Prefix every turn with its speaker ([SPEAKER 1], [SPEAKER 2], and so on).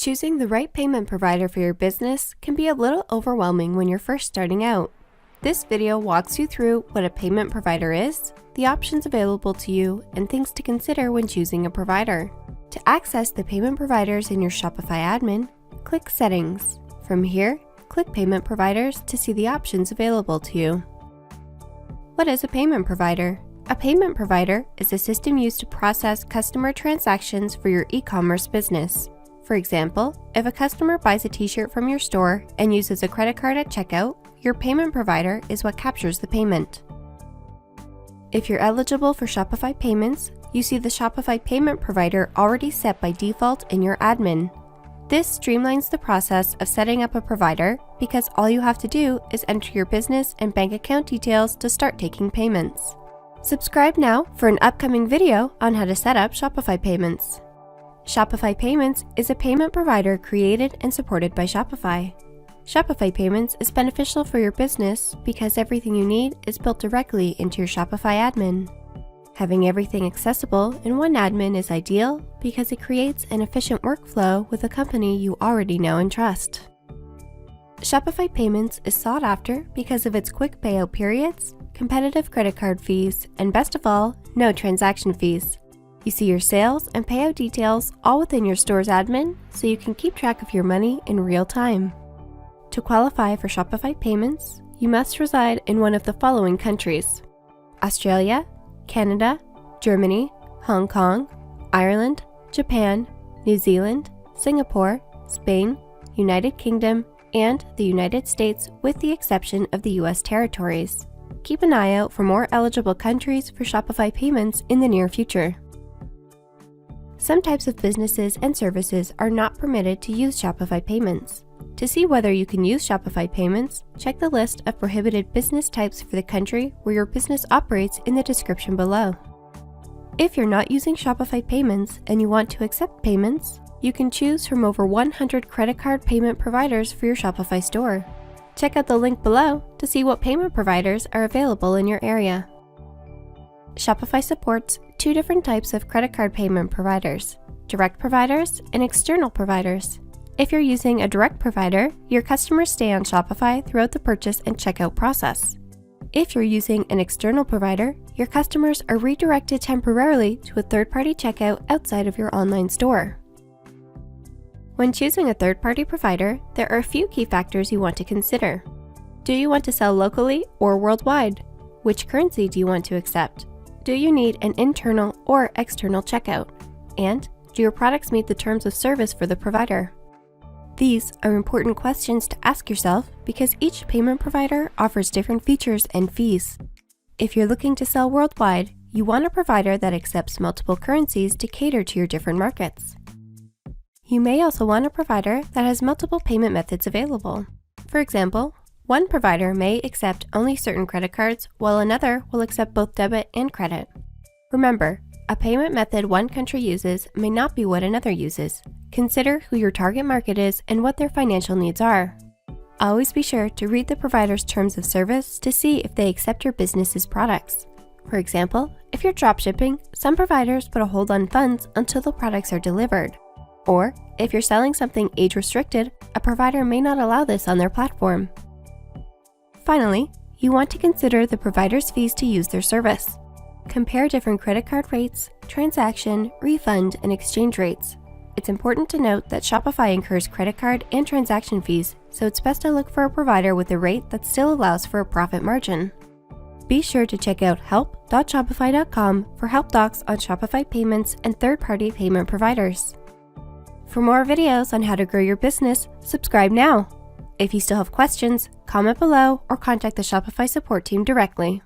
[SPEAKER 1] Choosing the right payment provider for your business can be a little overwhelming when you're first starting out. This video walks you through what a payment provider is, the options available to you, and things to consider when choosing a provider. To access the payment providers in your Shopify admin, click Settings. From here, click Payment Providers to see the options available to you. What is a payment provider? A payment provider is a system used to process customer transactions for your e-commerce business. For example, if a customer buys a t-shirt from your store and uses a credit card at checkout, your payment provider is what captures the payment. If you're eligible for Shopify Payments, you see the Shopify payment provider already set by default in your admin. This streamlines the process of setting up a provider because all you have to do is enter your business and bank account details to start taking payments. Subscribe now for an upcoming video on how to set up Shopify Payments. Shopify Payments is a payment provider created and supported by Shopify. Shopify Payments is beneficial for your business because everything you need is built directly into your Shopify admin. Having everything accessible in one admin is ideal because it creates an efficient workflow with a company you already know and trust. Shopify Payments is sought after because of its quick payout periods, competitive credit card fees, and best of all, no transaction fees. You see your sales and payout details all within your store's admin, so you can keep track of your money in real time. To qualify for Shopify Payments, you must reside in one of the following countries: Australia, Canada, Germany, Hong Kong, Ireland, Japan, New Zealand, Singapore, Spain, United Kingdom, and the United States with the exception of the US territories. Keep an eye out for more eligible countries for Shopify Payments in the near future. Some types of businesses and services are not permitted to use Shopify Payments. To see whether you can use Shopify Payments, check the list of prohibited business types for the country where your business operates in the description below. If you're not using Shopify Payments and you want to accept payments, you can choose from over 100 credit card payment providers for your Shopify store. Check out the link below to see what payment providers are available in your area. Shopify supports two different types of credit card payment providers: direct providers and external providers. If you're using a direct provider, your customers stay on Shopify throughout the purchase and checkout process. If you're using an external provider, your customers are redirected temporarily to a third-party checkout outside of your online store. When choosing a third-party provider, there are a few key factors you want to consider. Do you want to sell locally or worldwide? Which currency do you want to accept? Do you need an internal or external checkout? And do your products meet the terms of service for the provider? These are important questions to ask yourself because each payment provider offers different features and fees. If you're looking to sell worldwide, you want a provider that accepts multiple currencies to cater to your different markets. You may also want a provider that has multiple payment methods available. For example, one provider may accept only certain credit cards, while another will accept both debit and credit. Remember, a payment method one country uses may not be what another uses. Consider who your target market is and what their financial needs are. Always be sure to read the provider's terms of service to see if they accept your business's products. For example, if you're dropshipping, some providers put a hold on funds until the products are delivered. Or, if you're selling something age-restricted, a provider may not allow this on their platform. Finally, you want to consider the provider's fees to use their service. Compare different credit card rates, transaction, refund, and exchange rates. It's important to note that Shopify incurs credit card and transaction fees, so it's best to look for a provider with a rate that still allows for a profit margin. Be sure to check out help.shopify.com for help docs on Shopify Payments and third-party payment providers. For more videos on how to grow your business, subscribe now. If you still have questions, comment below or contact the Shopify support team directly.